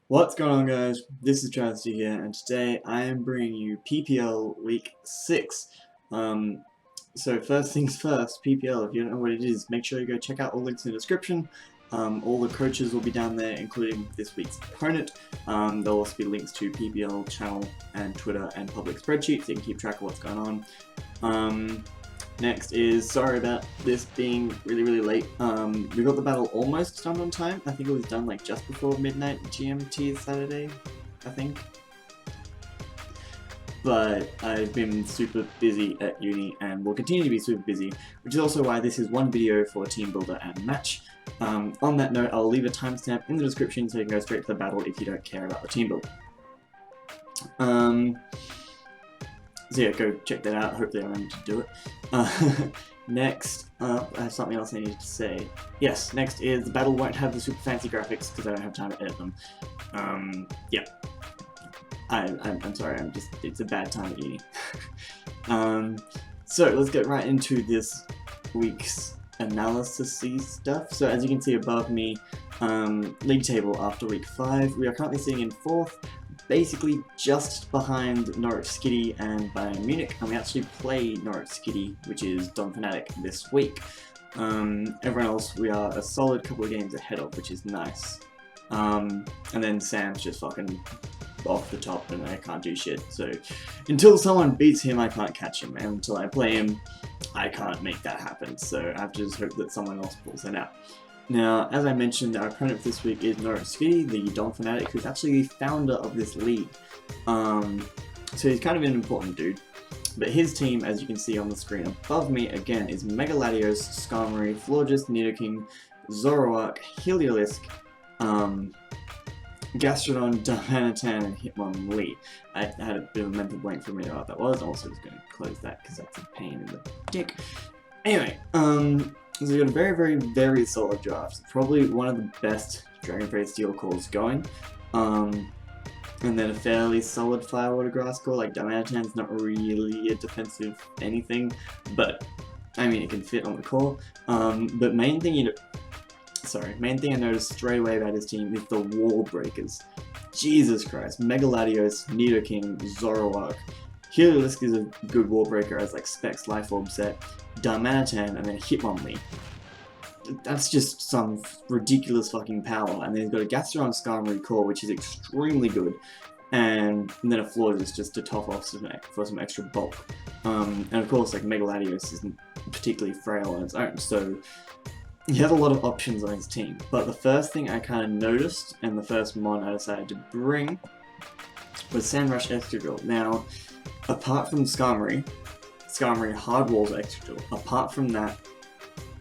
What's going on, guys? This is Travesty here, and today I am bringing you PPL Week 6. So first things first, PPL, if you don't know what it is, make sure you go check out all links in the description. All the coaches will be down there, including this week's opponent. There'll also be links to PPL channel and Twitter and public spreadsheets, so you can keep track of what's going on. Next is, sorry about this being really late. We got the battle almost done on time. I think it was done like just before midnight GMT Saturday, I think. But I've been super busy at uni and will continue to be super busy, which is also why this is one video for Team Builder and Match. On that note, I'll leave a timestamp in the description so you can go straight to the battle if you don't care about the team build. So yeah, go check that out. Hopefully I remember to do it. Next up, I have something else I need to say. Yes, next is the battle won't have the super fancy graphics because I don't have time to edit them. Yeah. I'm sorry, it's a bad time at uni. So let's get right into this week's analysis stuff. So as you can see above me, league table after week 5, we are currently sitting in 4th. Basically just behind Norwich Skitty and Bayern Mewnich, and we actually play Norwich Skitty, which is Donphanatic, this week. Everyone else we are a solid couple of games ahead of, which is nice. And then Sam's just fucking off the top and I can't do shit, so until someone beats him I can't catch him, and until I play him I can't make that happen, so I have to just hope that someone else pulls it out. Now, as I mentioned, our opponent for this week is Norwich Skitty, the Donphanatic, who's actually the founder of this league. So he's kind of an important dude. But his team, as you can see on the screen above me, again, is Megaladios, Skarmory, Florges, Nidoking, Zoroark, Heliolisk, Gastrodon, Donphanatic, and Hitmonlee. I had a bit of a mental blank for a minute what that was. I'm also just going to close that because that's a pain in the dick. Anyway, so we got a very solid draft. Probably one of the best Dragonfrey Steel calls going. And then a fairly solid Firewater Grass call, like Donphanatic's not really a defensive anything, but I mean it can fit on the core. But main thing I noticed straight away about his team is the wall breakers. Jesus Christ, Megaladios, Nidoking, Zoroark. Heliolisk is a good wall breaker as like Specs Life Orb set, Donphanatic, and then Hitmonlee. That's just some ridiculous fucking power, and then he's got a Gastrodon Skarmory core, which is extremely good, and then a Florges just to top off for some extra bulk. And of course, like Megaladios isn't particularly frail on its own, so he had a lot of options on his team. But the first thing I kind of noticed, and the first mon I decided to bring, was Sandrush Excadrill. Now, apart from Skarmory hard walls Excadrill. Apart from that,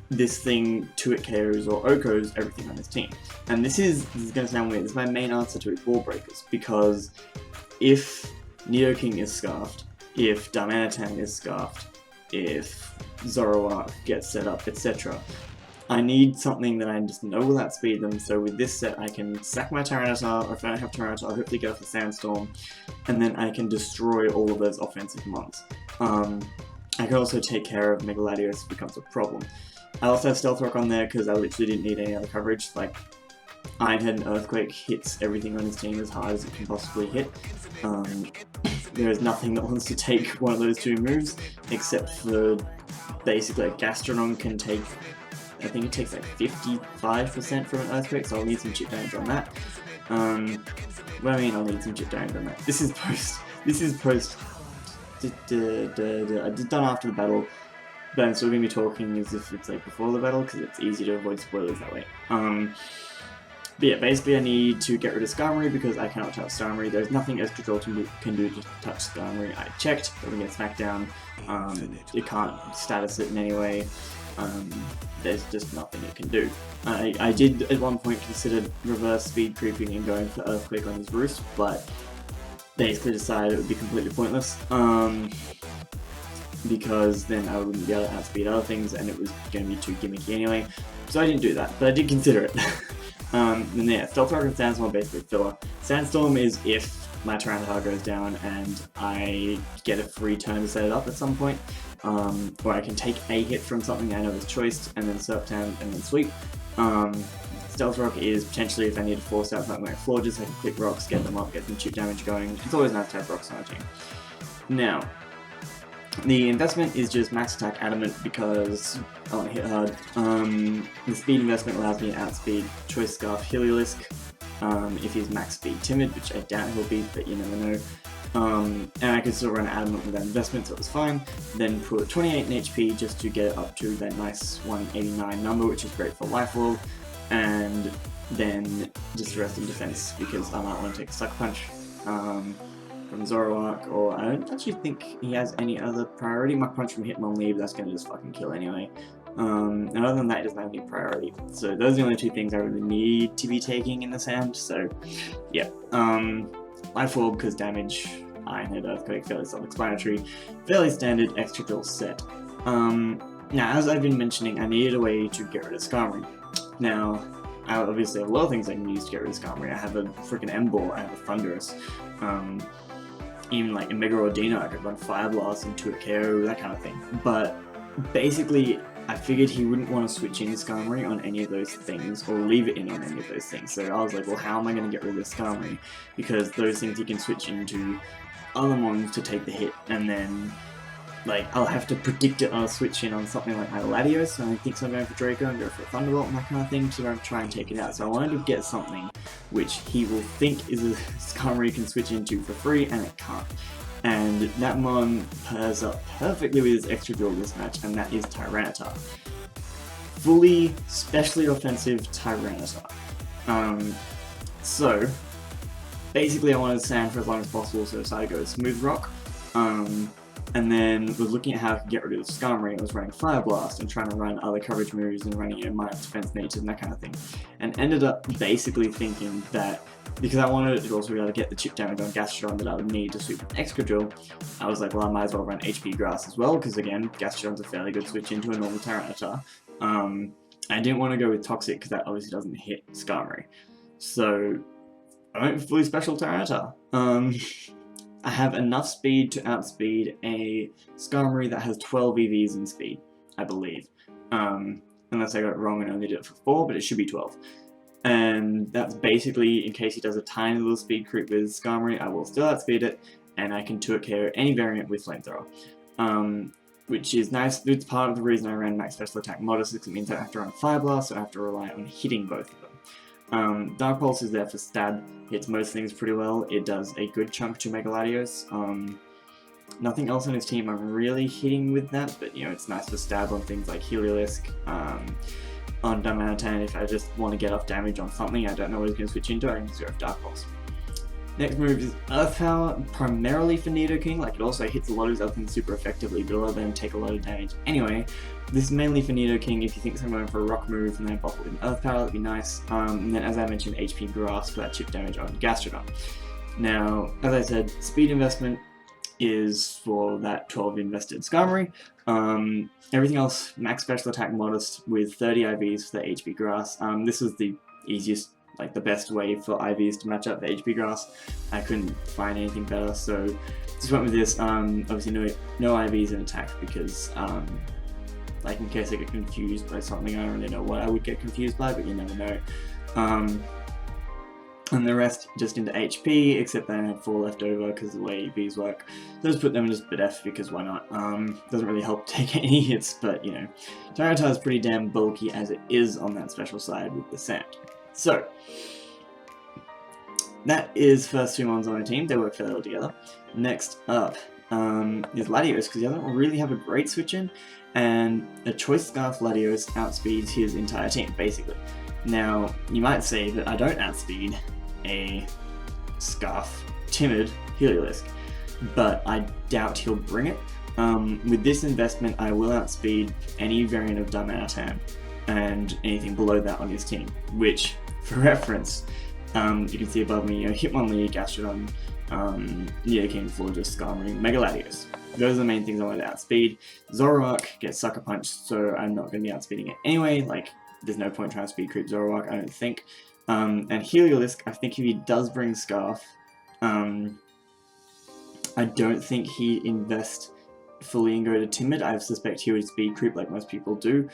this thing 2-hit KOs or OHKOs everything on his team. And this is going to sound weird, this is my main answer to his wall breakers, because if Nidoking is scarfed, if Donphanatic is scarfed, if Zoroark gets set up, etc., I need something that I just know will outspeed them, so with this set I can sack my Tyranitar, or if I don't have Tyranitar, I'll hopefully go for Sandstorm, and then I can destroy all of those offensive mons. I can also take care of Megaladios if it becomes a problem. I also have Stealth Rock on there because I literally didn't need any other coverage. Like, Ironhead and Earthquake hits everything on his team as hard as it can possibly hit. There is nothing that wants to take one of those two moves, except for basically like Gastrodon can take, I think it takes like 55% from an Earthquake, so I'll need some chip damage on that. What I mean, I'll need some chip damage on that. This is post. I did done after the battle, but I'm still going to be talking as if it's like before the battle, because it's easy to avoid spoilers that way. But yeah, basically I need to get rid of Skarmory because I cannot touch Skarmory. There's nothing Excadrill can do to touch Skarmory. I checked, it will get smacked down. It can't status it in any way. There's just nothing it can do. I did at one point consider reverse speed creeping and going for Earthquake on his roost, but basically decided it would be completely pointless. Because then I wouldn't be able to outspeed other things and it was going to be too gimmicky anyway. So I didn't do that, but I did consider it. Then yeah, Stealth Rock and Sandstorm are basically filler. Sandstorm is if my Tyranitar goes down and I get a free turn to set it up at some point, or I can take a hit from something I know is choiced and then Surf Town and then Sweep. Stealth Rock is potentially if I need to force out something like Florges, I can click rocks, get them up, get some chip damage going. It's always nice to have rocks on our team. Now, the investment is just max attack adamant because I want to hit hard. The speed investment allows me to outspeed Choice Scarf Heliolisk if he's max speed timid, which I doubt he'll be, but you never know. And I can still run adamant with that investment, so it was fine. Then put 28 in HP just to get it up to that nice 189 number, which is great for Life Orb. And then just the rest in defense because I might want to take a Sucker Punch from Zoroark, or I don't actually think he has any other priority. My punch from Hitmonlee, but that's going to just fucking kill anyway. And other than that, it doesn't have any priority. So those are the only two things I really need to be taking in this hand. So yeah, Life Orb because damage, Iron Head, Earthquake, fairly self-explanatory, fairly standard Excadrill set. Now, as I've been mentioning, I needed a way to get rid of Skarmory. Now, I obviously have a lot of things I can use to get rid of Skarmory. I have a freaking Emboar, I have a Thunderous, even like a Mega Ordino, I could run Fire Blast into a KO, that kind of thing. But basically, I figured he wouldn't want to switch in Skarmory on any of those things, or leave it in on any of those things. So I was like, well, how am I going to get rid of Skarmory? Because those things he can switch into other mons to take the hit, and then like I'll have to predict it on a switch in on something like my Latios, so I think so I'm going for Draco and go for a Thunderbolt and that kind of thing to try and take it out. So I wanted to get something which he will think is a Skarmory he can switch into for free, and it can't. And that mon pairs up perfectly with his Excadrill this match, and that is Tyranitar. Fully specially offensive Tyranitar. So basically I wanted sand for as long as possible, so I decided to go Smooth Rock. And then was looking at how I could get rid of Skarmory. I was running Fire Blast and trying to run other coverage moves and running minus defense natures and that kind of thing. And ended up basically thinking that because I wanted to also be able to get the chip damage on Gastrodon that I would need to sweep an Excadrill, I was like, well, I might as well run HP Grass as well, because again, Gastrodon's a fairly good switch into a normal Tyranitar. I didn't want to go with Toxic because that obviously doesn't hit Skarmory. So I went for fully special Tyranitar. I have enough speed to outspeed a Skarmory that has 12 EVs in speed, I believe. Unless I got it wrong and only did it for 4, but it should be 12. And that's basically, in case he does a tiny little speed creep with Skarmory, I will still outspeed it, and I can 2-hit KO any variant with Flamethrower. Which is nice. It's part of the reason I ran Max Special Attack Modest, because it means I have to run Fire Blast, so I have to rely on hitting both of them. Dark Pulse is there for stab, hits most things pretty well, it does a good chunk to Mega Latios. Nothing else on his team I'm really hitting with that, but you know, it's nice for stab on things like Heliolisk, on Donphanatic if I just want to get off damage on something I don't know what he's going to switch into, I can just go with Dark Pulse. Next move is Earth Power, primarily for Nidoking, like it also hits a lot of his other things super effectively, but a lot of them take a lot of damage anyway. This is mainly for Nidoking. If you think I'm going for a rock move and then pop it with an Earth Power, that'd be nice. And then as I mentioned, HP Grass for that chip damage on Gastrodon. Now, as I said, speed investment is for that 12 invested Skarmory. Everything else, max special attack modest with 30 IVs for the HP Grass. This was the easiest, like the best way for IVs to match up the HP Grass. I couldn't find anything better, so just went with this. Obviously no IVs in attack because like in case I get confused by something, I don't really know what I would get confused by, but you never know. And the rest just into HP, except that I had 4 left over because of the way EVs work. So just put them in just bit F because why not? Doesn't really help take any hits, but you know, Tyranitar is pretty damn bulky as it is on that special side with the sand. So that is first 2 mons on my team, they work fairly well together. Next up is Latios, because he doesn't really have a great switch in, and a Choice Scarf Latios outspeeds his entire team, basically. Now, you might say that I don't outspeed a Scarf Timid Heliolisk, but I doubt he'll bring it. With this investment, I will outspeed any variant of Donphanatic and anything below that on his team, which, for reference, you can see above me, Hitmonlee, Gastrodon, Nidoking, Florges, Skarmory, Mega Latios. Those are the main things I want to outspeed. Zoroark gets Sucker Punched, so I'm not going to be outspeeding it anyway. Like, there's no point trying to speed creep Zoroark, I don't think. And Heliolisk, I think if he does bring Scarf, I don't think he'd invest fully and go to Timid. I suspect he would speed creep like most people do,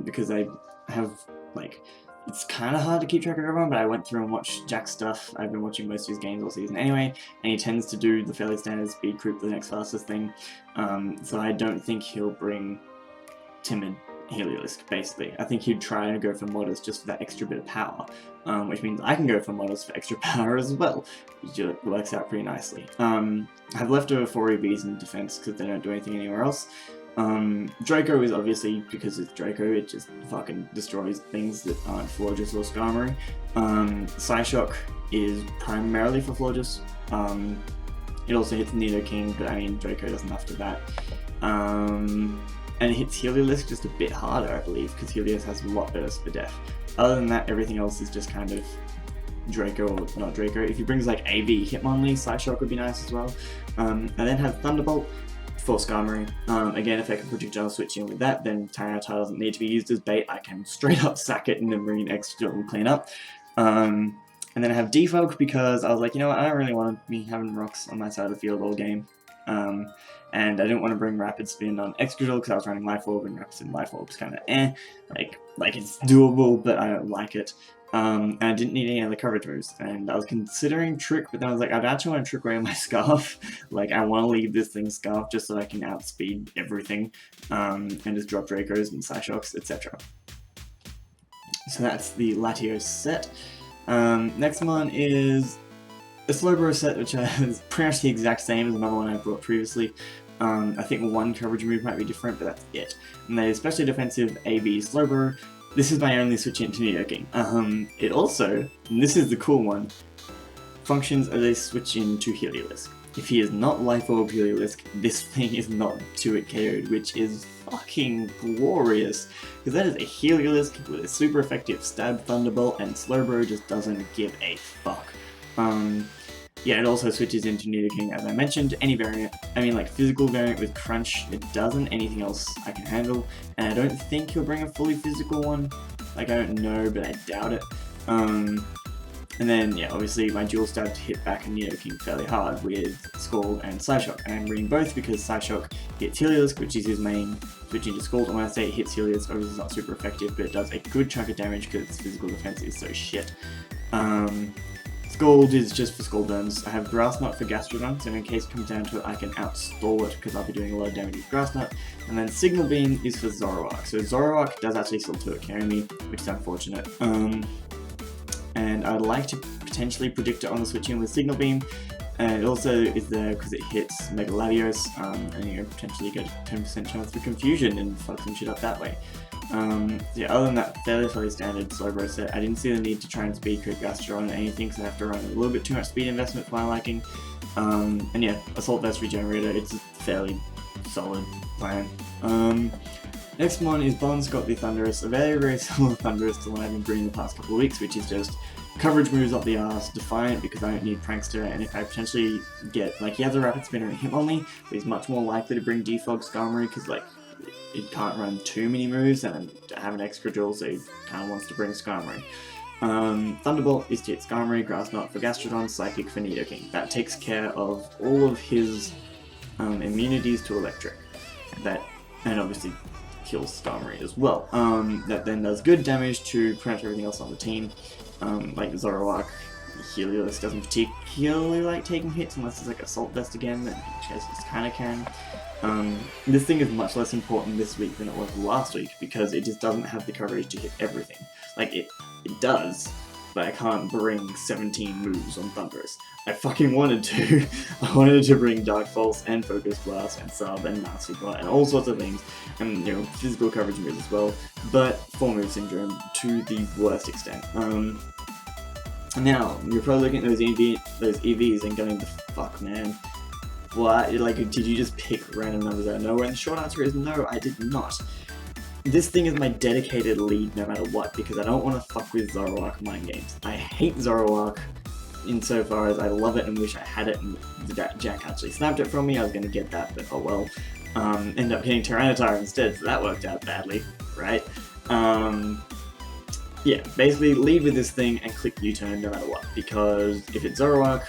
because I have, like, it's kind of hard to keep track of everyone, but I went through and watched Jack's stuff. I've been watching most of his games all season anyway, and he tends to do the fairly standard speed creep, the next fastest thing. So I don't think he'll bring timid Heliolisk, basically. I think he'd try and go for Modest just for that extra bit of power, which means I can go for Modest for extra power as well, which works out pretty nicely. I've left over 4 EVs in defense because they don't do anything anywhere else. Draco is obviously, because it's Draco, it just fucking destroys things that aren't Florges or Skarmory. Psyshock is primarily for Florges. It also hits Nidoking, but I mean Draco doesn't after that. And it hits Heliolisk just a bit harder, I believe, because Helios has a lot better Spadef. Other than that, everything else is just kind of Draco or not Draco. If he brings like AV Hitmonlee, Psyshock would be nice as well. I then have Thunderbolt for Skarmory. Again, if I can projectile switch in with that, then Tyranitar doesn't need to be used as bait. I can straight up sack it and then bring an extra and clean up. And then I have Defog because I was like, you know what, I don't really want to be having rocks on my side of the field all game. And I didn't want to bring Rapid Spin on Excadrill because I was running Life Orb, and Rapid Spin Life Orb's kind of like it's doable, but I don't like it. And I didn't need any other coverage moves, and I was considering Trick, but then I was like, I actually want to Trick away my Scarf. Like, I want to leave this thing Scarf just so I can outspeed everything, and just drop Dracos and Psyshocks, etc. So that's the Latios set. Next one is a Slowbro set, which is pretty much the exact same as another one I brought previously. I think one coverage move might be different, but that's it. And the especially defensive AV Slowbro. This is my only switch into Nidoking. It also, and this is the cool one, functions as a switch into Heliolisk. If he is not Life Orb Heliolisk, this thing is not 2-hit KO'd, which is fucking glorious. Because that is a Heliolisk with a super effective Stab Thunderbolt, and Slowbro just doesn't give a fuck. Yeah, it also switches into Nidoking, as I mentioned, any variant. I mean, like, physical variant with Crunch, it doesn't. Anything else I can handle. And I don't think he'll bring a fully physical one. Like, I don't know, but I doubt it. And then, yeah, obviously my dual stab to hit back and Nidoking fairly hard with Scald and Psyshock. And I'm bringing both because Psyshock hits Heliolisk, which is his main switching to Scald. And when I say it hits Heliolisk, obviously it's not super effective, but it does a good chunk of damage because its physical defense is so shit. Scald is just for Scald burns. I have Grass Knot for Gastrodon, so in case it comes down to it, I can outstall it because I'll be doing a lot of damage with Grass Knot. And then Signal Beam is for Zoroark. So Zoroark does actually still 2-hit carry me, which is unfortunate. And I'd like to potentially predict it on the switch in with Signal Beam. And it also is there because it hits Mega Latios, and you know, potentially get a 10% chance for Confusion and fuck some shit up that way. Yeah, other than that, fairly standard Slowbro set. I didn't see the need to try and speed creep Gastrodon or anything, so I have to run a little bit too much speed investment for my liking. And yeah, Assault Vest Regenerator, it's a fairly solid plan. Next one is Bond's got the Thundurus, a very similar Thundurus to one I've been bringing the past couple of weeks, which is just coverage moves up the arse, Defiant because I don't need Prankster, and if I potentially get, like, he has a Rapid Spin and a Hitmonlee, but he's much more likely to bring Defog Skarmory because, like, it can't run too many moves, and I have an Excadrill, so he kind of wants to bring Skarmory. Thunderbolt is to hit Skarmory, Grass Knot for Gastrodon, Psychic for Nidoking. That takes care of all of his immunities to Electric. And obviously kills Skarmory as well. That then does good damage to pretty much everything else on the team. Like Zoroark, Heliolisk doesn't particularly like taking hits unless it's like Assault Vest again, then Chesses kinda can. This thing is much less important this week than it was last week because it just doesn't have the coverage to hit everything. Like, it does, but I can't bring 17 moves on Thundurus. I fucking wanted to. I wanted to bring Dark Pulse and Focus Blast and Sub and Nasty Plot and all sorts of things, and, you know, physical coverage moves as well, but 4-move syndrome to the worst extent. Now, you're probably looking at those EVs and going, the fuck, man. What? Like, did you just pick random numbers out of nowhere? And the short answer is no, I did not. This thing is my dedicated lead no matter what, because I don't want to fuck with Zoroark mind games. I hate Zoroark insofar as I love it and wish I had it, and Jack actually snapped it from me. I was going to get that, but oh well. Ended up getting Tyranitar instead, so that worked out badly, right? Yeah, basically lead with this thing and click U-turn no matter what, because if it's Zoroark,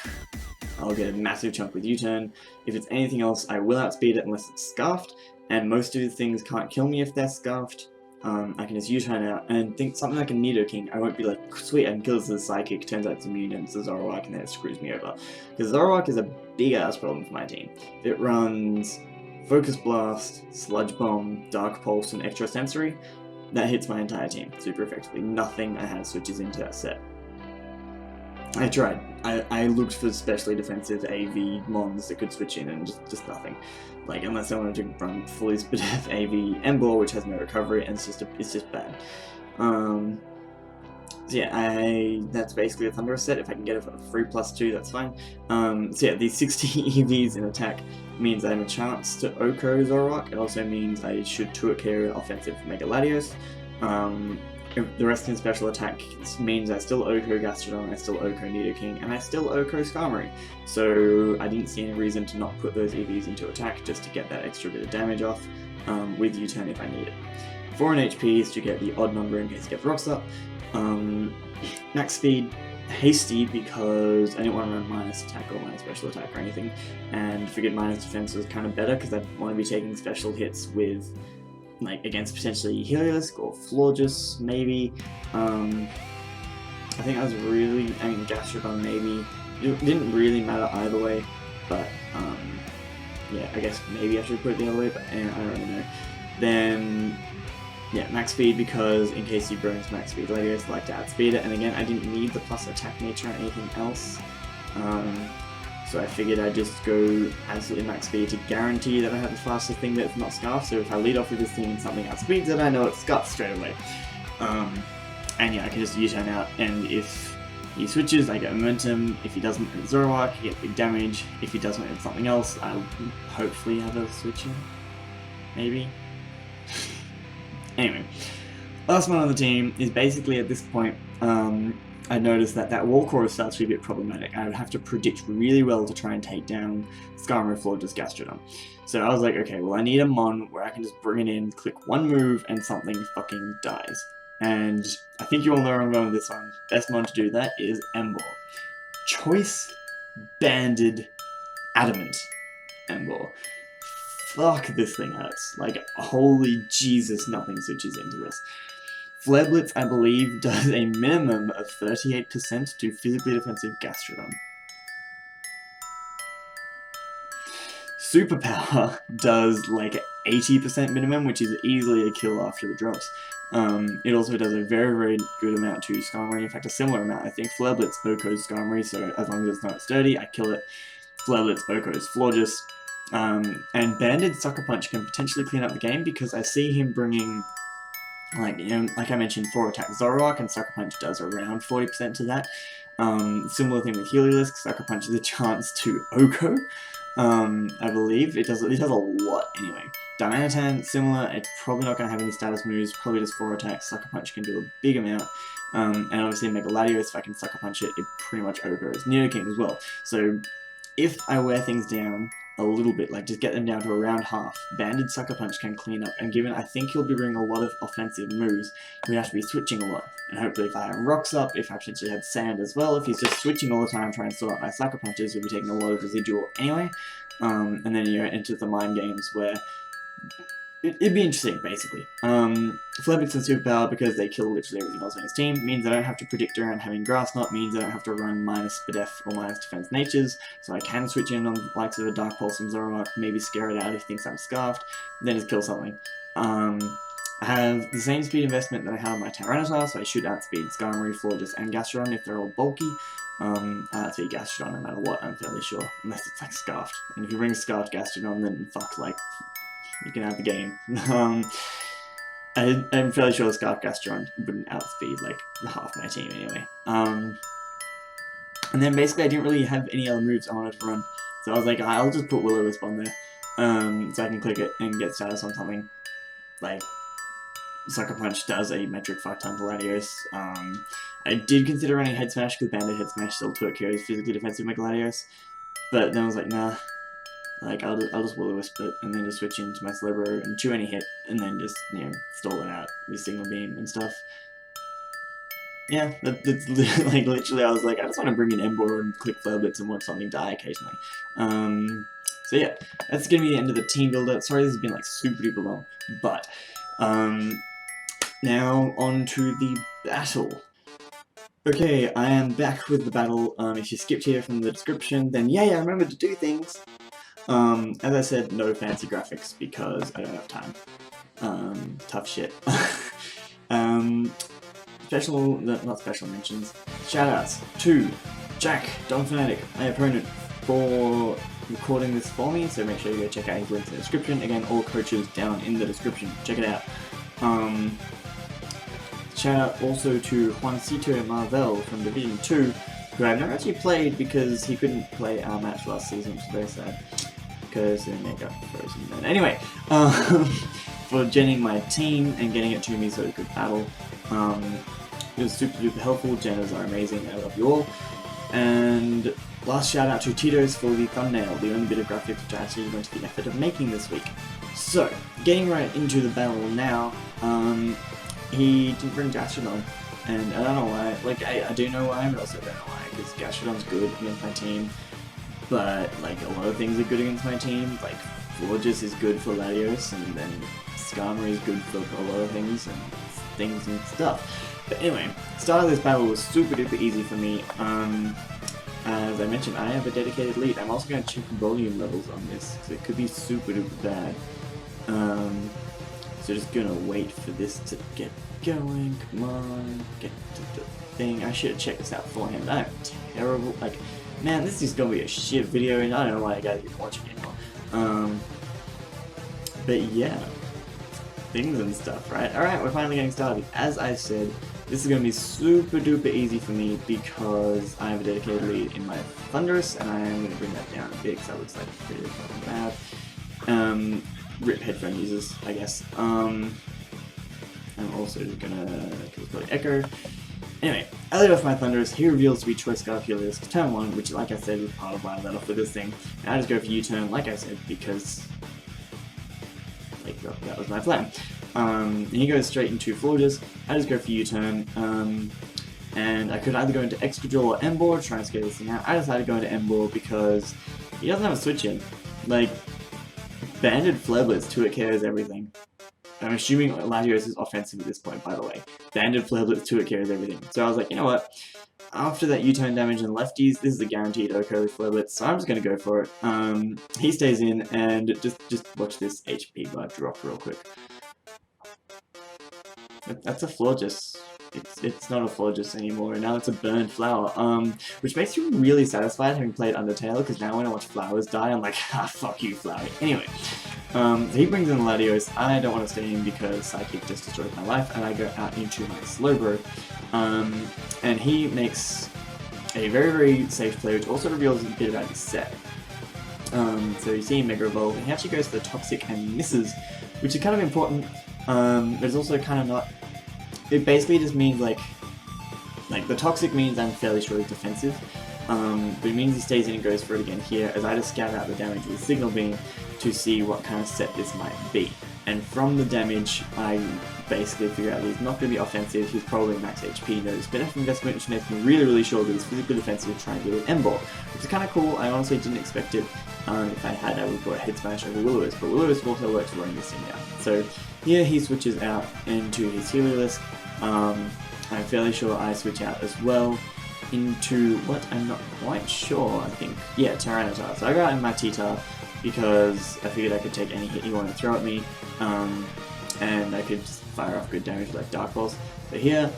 I'll get a massive chunk with U-turn. If it's anything else, I will outspeed it unless it's Scarfed, and most of the things can't kill me if they're Scarfed. I can just U-turn out and think something like a Nidoking. I won't be like, sweet, I can kill this as a Psychic, turns out it's immune and it's a Zoroark, and then it screws me over. Because Zoroark is a big-ass problem for my team. It runs Focus Blast, Sludge Bomb, Dark Pulse, and Extra Sensory. That hits my entire team super effectively. Nothing I have switches into that set. I tried. I looked for specially defensive AV Mons that could switch in, and just nothing. Like, unless I wanted to run fully Spadef AV Emboar, which has no recovery, and it's just bad. So yeah, that's basically a Thunderous set. If I can get it for free +2, that's fine. So yeah, these 60 EVs in attack means I have a chance to Oko Zoroark. It also means I should 2-KO offensive Mega Latios. The rest in special attack means I still Oko Gastrodon, I still Oko Nidoking, and I still Oko Skarmory. So I didn't see any reason to not put those EVs into attack just to get that extra bit of damage off with U-turn if I need it. 4 in HP is to get the odd number in case it gets rocks up. Max speed, hasty because I didn't want to run minus attack or minus special attack or anything, and figured minus defense was kind of better because I want to be taking special hits with, like, against potentially Heliolisk or Florges, maybe. I think I was really, I mean, Gastrodon maybe. It didn't really matter either way, but, yeah, I guess maybe I should put it the other way, but I don't really know. Then, yeah, max speed because in case he burns max speed Latios, I like to outspeed it, and again, I didn't need the plus attack nature or anything else. So I figured I'd just go absolutely max speed to guarantee that I have the fastest thing that's not Scarf, so if I lead off with this thing and something outspeeds it, I know it's Scarf straight away. And yeah, I can just U-turn out, and if he switches, I get momentum. If he doesn't with Zoroark, I get big damage. If he doesn't with something else, I'll hopefully have a switch in. Maybe? Anyway, last one on the team is basically at this point, I noticed that Warcore starts to be a bit problematic. I would have to predict really well to try and take down Skarmory, Florges, Gastrodon. So I was like, okay, well I need a Mon where I can just bring it in, click one move, and something fucking dies. And I think you all know where I'm going with this one. Best Mon to do that is Emboar. Choice Banded Adamant Emboar. Fuck, this thing hurts. Like, holy Jesus, nothing switches into this. Flare Blitz, I believe, does a minimum of 38% to physically defensive Gastrodon. Superpower does like 80% minimum, which is easily a kill after the drops. It also does a very, very good amount to Skarmory. In fact, a similar amount, I think. Flare Blitz Boko's Skarmory, so as long as it's not sturdy, I kill it. Flare Blitz Boko's Florges. And Banded Sucker Punch can potentially clean up the game because I see him bringing, like, you know, like I mentioned, 4 attack Zoroark, and Sucker Punch does around 40% to that. Similar thing with Heliolisk, Sucker Punch is a chance to Oko. I believe it does a lot anyway. Donphanatic, similar. It's probably not going to have any status moves. Probably just 4 attacks. Sucker Punch can do a big amount. And obviously Mega Latios, if I can Sucker Punch it, it pretty much Okos. Nidoking as well. So if I wear things down a little bit, like just get them down to around half, Banded Sucker Punch can clean up, and given I think he'll be bringing a lot of offensive moves, we have to be switching a lot. And hopefully if I have Rocks up, if I potentially had Sand as well, if he's just switching all the time trying to sort out my Sucker Punches, he'll be taking a lot of residual anyway. And then you enter the mind games where it'd be interesting, basically. Flare Blitz and Superpower, because they kill literally everything else on his team, means I don't have to predict around having Grass Knot, means I don't have to run minus Spadef or minus Defense Natures, so I can switch in on the likes of a Dark Pulse from Zoroark, maybe scare it out if he thinks I'm Scarfed, then just kill something. I have the same speed investment that I have on my Tyranitar, so I should outspeed Skarmory, Florges, and Gastrodon if they're all bulky. I outspeed Gastrodon no matter what, I'm fairly sure, unless it's like Scarfed. And if you bring Scarfed Gastrodon, then fuck, like, you can have the game. I'm fairly sure Scarf Gastrodon wouldn't outspeed like half my team anyway. And then basically I didn't really have any other moves I wanted to run, so I was like, I'll just put Will-O-Wisp on there, so I can click it and get status on something. Like, Sucker Punch does a metric fuck ton to Latios. I did consider running Head Smash because Banded Head Smash still 2-KOs physically defensive Mega Latios, but then I was like, nah. Like, I'll just Will-O-Wisp it, and then just switch into my Slowbro and chew any hit, and then just, you know, stall it out with Signal Beam and stuff. Yeah, that's like, literally, I was like, I just want to bring in Emboar and click Flare Blitz and watch something die occasionally. So yeah, that's gonna be the end of the team builder. Sorry this has been, like, super duper long, but, Now, on to the battle. Okay, I am back with the battle. If you skipped here from the description, then yay, I remembered to do things. As I said, no fancy graphics because I don't have time. Tough shit. Not special mentions. Shoutouts to Jack, Donphanatic, my opponent, for recording this for me, so make sure you go check out his links in the description. Again, all coaches down in the description. Check it out. Shout out also to Juan Marvel from Division 2, who I've never actually played because he couldn't play our match last season, which is very sad, because their neck got frozen then. Anyway, for genning my team and getting it to me so it could battle. It was super duper helpful. Genners are amazing, I love you all. And last shout out to Titos for the thumbnail, the only bit of graphics which I actually went to the effort of making this week. So, getting right into the battle now, he didn't bring Gastrodon, and I don't know why. Like, I do know why, but also don't know why, because Gastrodon's good against my team, but, like, a lot of things are good against my team. Like, Florges is good for Latios, and then Skarmory is good for a lot of things and stuff. But anyway, start of this battle was super duper easy for me. As I mentioned, I have a dedicated lead. I'm also going to check volume levels on this, because it could be super duper bad. So just gonna wait for this to get going. Come on, get to the thing. I should have checked this out beforehand. I'm terrible. Like, man, this is gonna be a shit video, and I don't know why you guys are watching it anymore. But yeah, things and stuff, right? Alright, we're finally getting started. As I said, this is going to be super duper easy for me because I have a dedicated lead in my Thunderous, and I am going to bring that down a bit because that looks like pretty fucking bad. Rip headphone users, I guess. I'm also gonna kill Echo. Anyway, I lead off my Thunderous. He reveals to be Choice Scarf Helios turn 1, which, like I said, was part of why I let off with this thing. And I just go for U-turn, like I said, because that was my plan. He goes straight into Florges. I just go for U-turn. And I could either go into Excadrill or Emboar, try and scale this thing out. I decided to go into Emboar because he doesn't have a switch in. Like, Banded Flareblitz 2-hit KOs everything. I'm assuming Latios is offensive at this point, by the way. Banded Flareblitz 2-hit KOs everything. So I was like, you know what? After that U-turn damage and lefties, this is a guaranteed OHKO with Flareblitz, so I'm just going to go for it. He stays in, and just watch this HP bar drop real quick. That's a Florges. It's not a Florges anymore, and now it's a burned flower, which makes me really satisfied having played Undertale, because now when I watch flowers die, I'm like, ah, fuck you, flower. Anyway, so he brings in Latios. I don't want to stay in because Psychic just destroyed my life, and I go out into my Slowbro, and he makes a very, very safe play, which also reveals a bit about his set. So you see him Mega Evolve, and he actually goes for the Toxic and misses, which is kind of important, but it's also kind of not. It basically just means like the Toxic means I'm fairly sure he's defensive, but it means he stays in and goes for it again here, as I just scout out the damage with Signal Beam to see what kind of set this might be. And from the damage, I basically figure out that he's not going to be offensive, he's probably max HP, knows benefit investment, which makes me really, really sure that he's physically defensive to try and deal with Emboar, which is kind of cool. I honestly didn't expect it. If I had, I would have got a Head Smash over Will-O-Wisp, but Will-O-Wisp also works for running this thing down. So here he switches out into his Heliolisk. I'm fairly sure I switch out as well into what I'm not quite sure, I think. Yeah, Tyranitar. So I go out in my T-Tar because I figured I could take any hit he wanted to throw at me, and I could just fire off good damage like Dark Pulse. But here,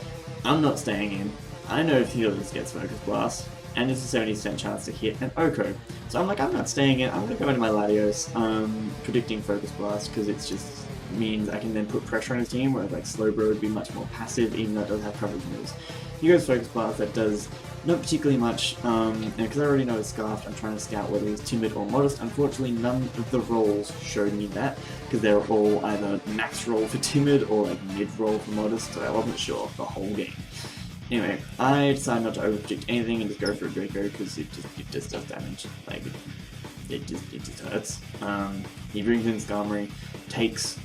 I'm not staying in. I know if Heliolisk gets Focus Blast, and there's a 70% chance to hit an OHKO. So I'm like, I'm not staying in, I'm going to go into my Latios, predicting Focus Blast, because it's just means I can then put pressure on his team, whereas like Slowbro would be much more passive, even though it does have coverage moves. He goes Focus Blast, that does not particularly much, and because I already know it's Scarfed, I'm trying to scout whether he's timid or modest. Unfortunately, none of the rolls showed me that, because they were all either max roll for timid or like mid roll for modest, so I wasn't sure the whole game. Anyway, I decided not to overpredict anything and just go for a Draco, because it just does damage. Like, it just hurts. He brings in Skarmory, takes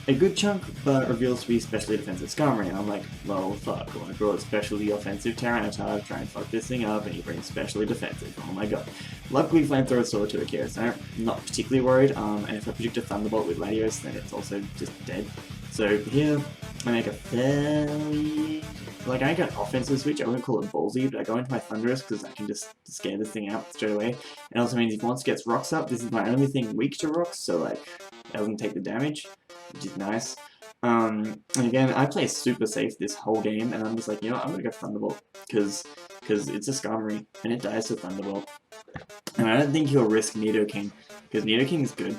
a good chunk, but reveals to be specially defensive Skarmory, and I'm like, well, fuck, well, I brought specially offensive Tyranitar to try and fuck this thing up, and he brings specially defensive, oh my god. Luckily, Flamethrower saw to a KO, so I'm not particularly worried, and if I predict a Thunderbolt with Latios, then it's also just dead. So here, I make a fairly... Like, I got an offensive switch, I wouldn't call it ballsy, but I go into my Thunderous because I can just scare this thing out straight away. It also means if once it gets rocks up, this is my only thing weak to rocks, so like, it doesn't take the damage, which is nice. And again, I play super safe this whole game, and I'm just like, you know what, I'm gonna go Thunderbolt, because it's a Skarmory, and it dies to Thunderbolt. And I don't think he'll risk Nidoking, because Nidoking is good.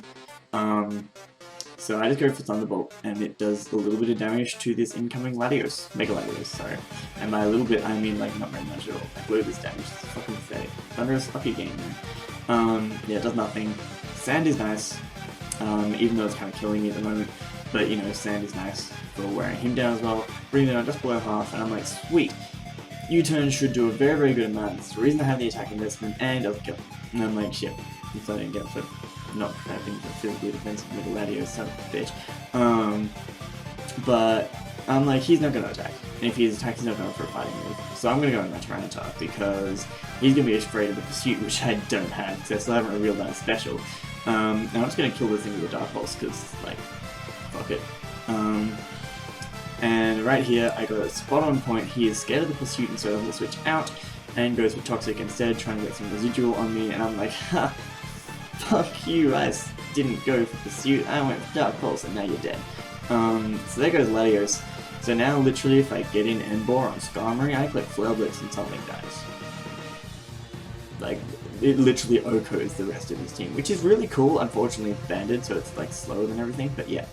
So I just go for Thunderbolt, and it does a little bit of damage to this incoming Latios. Mega Latios, sorry. And by a little bit, I mean like not very much at all. Like, look at this damage, it's fucking pathetic. Thunderous, fuck your game, man. Yeah, it does nothing. Sand is nice, even though it's kind of killing me at the moment. But, you know, Sand is nice for wearing him down as well. Bring it down just below half, and I'm like, sweet. U-turn should do a very, very good amount. That's the reason I have the attack investment, and it doesn't kill. And I'm like, shit, so I didn't get for not having the physically defensive with Latios, son of a bitch. But I'm like, he's not going to attack. And if he's attacking, he's not going for a fighting move. So I'm going to go in my Tyranitar, because he's going to be afraid of the Pursuit, which I don't have, because I still haven't revealed that special. And I'm just going to kill this thing with a Dark Pulse, because, like, fuck it. And right here, I got a spot on point. He is scared of the Pursuit, and so I'm going to switch out, and goes with Toxic instead, trying to get some residual on me, and I'm like, ha! Fuck you, I didn't go for Pursuit, I went for Dark Pulse, and now you're dead. So there goes Latios. So now, literally, if I get in Emboar on Skarmory, I click Flail Blitz and something dies. Like, it literally OHKOs the rest of his team, which is really cool. Unfortunately, it's banded, so it's, like, slower than everything, but yeah.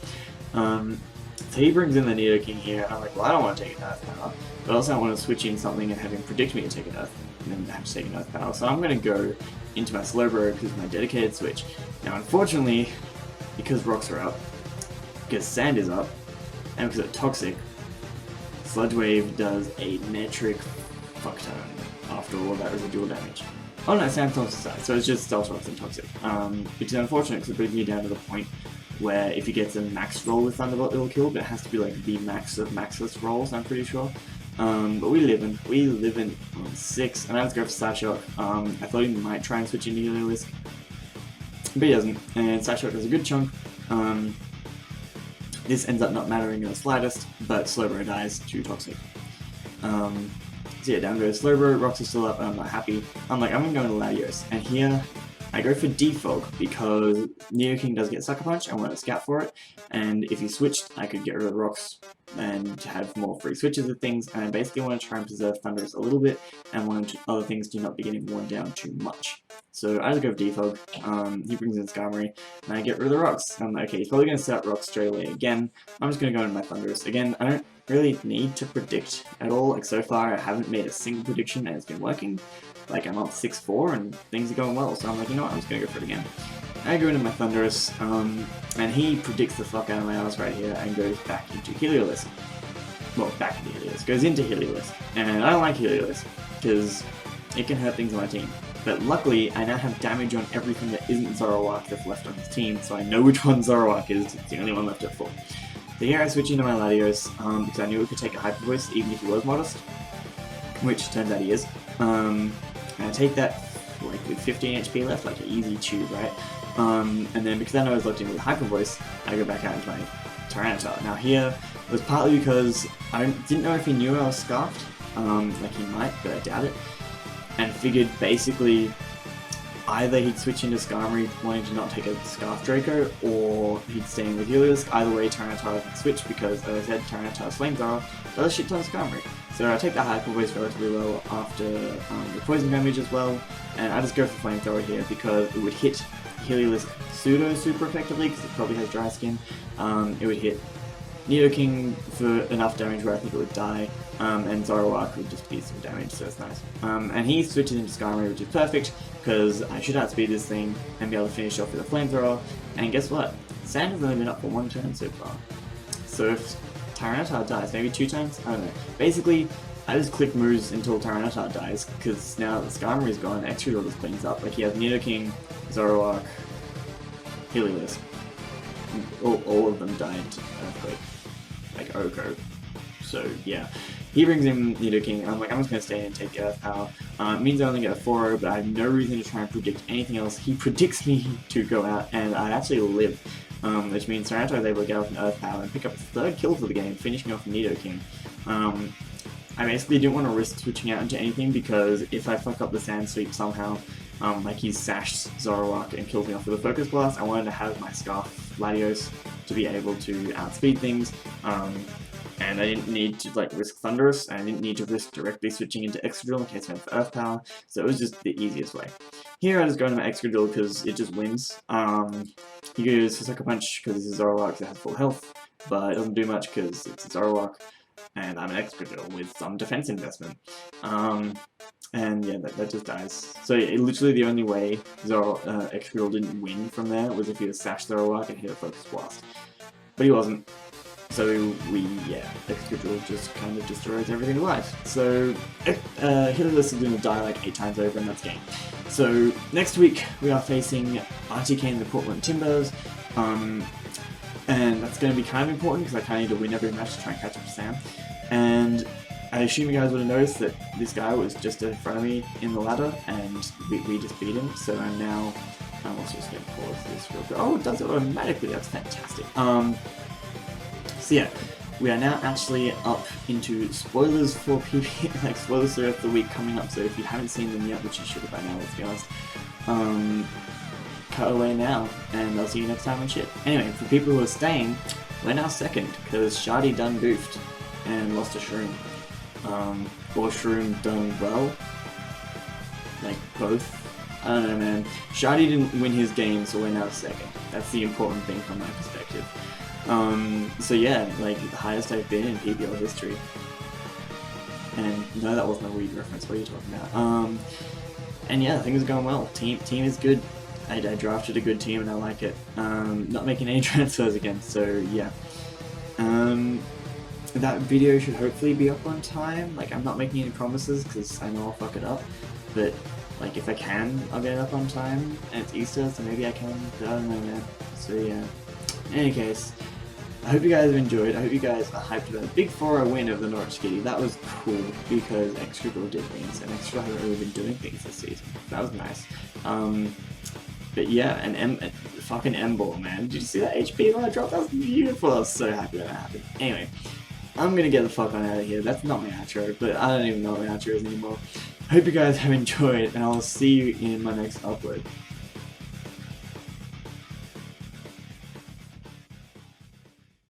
So he brings in the Nidoking here, and I'm like, well, I don't want to take an Earth Power, but also I want to switch in something and have him predict me to take an Earth, and then have to take an Earth Power. So I'm going to go into my Slowbro because of my dedicated switch. Now, unfortunately, because rocks are up, because sand is up, and because it's toxic, Sludge Wave does a metric fuck ton after all of that residual damage. Oh no, sand's on the side, so it's just Stealth Rocks and toxic. Which is unfortunate because it brings me down to the point where if he gets a max roll with Thunderbolt, it'll kill, but it has to be like the max of maxless rolls, I'm pretty sure. But we live in on 6, and I was going for Psyshock. I thought he might try and switch into Heliolisk, but he doesn't, and Psyshock does a good chunk. This ends up not mattering in the slightest, but Slowbro dies to Toxic. So yeah, down goes Slowbro, rocks are still up, and I'm not happy. I'm like, I'm gonna go into Latios, and here I go for Defog because Nidoking does get Sucker Punch. I want to scout for it, and if he switched, I could get rid of the rocks and have more free switches of things. And I basically want to try and preserve Thunderous a little bit, and want other things to not be getting worn down too much. So I just go for Defog. He brings in Skarmory, and I get rid of the rocks. I'm like, okay, he's probably going to set up rocks straight away again. I'm just going to go into my Thunderous again. I don't really need to predict at all. Like so far, I haven't made a single prediction, and it's been working. Like, I'm up 6-4 and things are going well, so I'm like, you know what, I'm just gonna go for it again. I go into my Thunderous, and he predicts the fuck out of my ass right here and goes back into Heliolisk. Well, back into Heliolisk. Goes into Heliolisk. And I don't like Heliolisk, because it can hurt things on my team. But luckily, I now have damage on everything that isn't Zoroark that's left on his team, so I know which one Zoroark is. It's the only one left at full. So here I switch into my Latios, because I knew it could take a Hyper Voice, even if he was modest. Which turns out he is. And I take that like with 15 HP left, like an easy chew, right? And then because I know I was locked in with Hyper Voice, I go back out into my Tyranitar. Now here was partly because I didn't know if he knew I was Scarfed, like he might, but I doubt it, and figured basically either he'd switch into Skarmory wanting to not take a Scarf Draco, or he'd stay in with Heliolisk. Either way, Tyranitar can switch because, as I said, Tyranitar's Flamethrower does a shit ton of Skarmory. So I take the Hyper Voice relatively well after the poison damage as well, and I just go for Flamethrower here because it would hit Heliolisk pseudo super effectively because it probably has dry skin. It would hit Nidoking for enough damage where I think it would die, and Zoroark would just be some damage, so it's nice. And he switches into Skarmory, which is perfect because I should outspeed this thing and be able to finish off with a Flamethrower. And guess what? Sand has only been up for 1 turn so far. So if Tyranitar dies, maybe 2 times? I don't know. Basically, I just click moves until Tyranitar dies, because now that Skarmory's gone, FranCTrode just cleans up. Like, he has Nidoking, Zoroark, Heliolisk. All of them died to Earthquake. Like, OHKO. So, yeah. He brings in Nidoking, and I'm like, I'm just going to stay and take the Earth Power. It means I only get a 4-0, but I have no reason to try and predict anything else. He predicts me to go out, and I actually live. which means FranCTrode was able to get off an Earth Power and pick up his 3rd kill for the game, finishing off Nidoking. I basically didn't want to risk switching out into anything because if I fuck up the Sand Sweep somehow, like he sashed Zoroark and killed me off with a Focus Blast, I wanted to have my Scarf Latios to be able to outspeed things, and I didn't need to like risk Thunderous, and I didn't need to risk directly switching into Excadrill in case I went for Earth Power, so it was just the easiest way. Here I just go into my Excadrill because it just wins. You use Sucker Punch because it's a Zoroark that has full health, but it doesn't do much because it's a Zoroark, and I'm an Excadrill with some defense investment. And yeah, that just dies. So yeah, literally the only way Excadrill didn't win from there was if he was Sash Zoroark and hit a Focus Blast. But he wasn't. So Excadrill just kind of destroys everything alive. So Hillis is going to die like 8 times over and that's game. So next week we are facing RTK in the Portland Timbers. And that's going to be kind of important because I kind of need to win every match to try and catch up to Sam. And I assume you guys would have noticed that this guy was just in front of me in the ladder, and we just beat him. So I'm also just going to pause this real quick. Oh, it does it automatically. That's fantastic. So yeah, we are now actually up into spoilers for PP, like spoilers for the rest of the week coming up. So if you haven't seen them yet, which you should have by now, let's be honest. Cut away now, and I'll see you next time on shit. Anyway, for people who are staying, we're now 2nd, because Schady done goofed and lost a Shroom. Or Shroom done well. Like, both. I don't know, man. Schady didn't win his game, so we're now 2nd. That's the important thing from my perspective. So yeah, like, the highest I've been in PPL history. And no, that wasn't a weed reference, what are you talking about? And yeah, things are going well. Team is good. I drafted a good team and I like it. Not making any transfers again, so yeah. That video should hopefully be up on time. Like, I'm not making any promises because I know I'll fuck it up. But, like, if I can, I'll get it up on time. And it's Easter, so maybe I can. But I don't know, man. So yeah. In any case, I hope you guys have enjoyed. I hope you guys are hyped about a big 4-0 win over the Norwich Skitty. That was cool because Excadrill did wins, and Excadrill hasn't really been doing things this season. That was nice. But yeah, and fucking M-Ball, man. Did you see that HP when I dropped? That was beautiful. I was so happy that happened. Anyway, I'm gonna get the fuck on out of here. That's not my outro, but I don't even know what my outro is anymore. Hope you guys have enjoyed, and I'll see you in my next upload.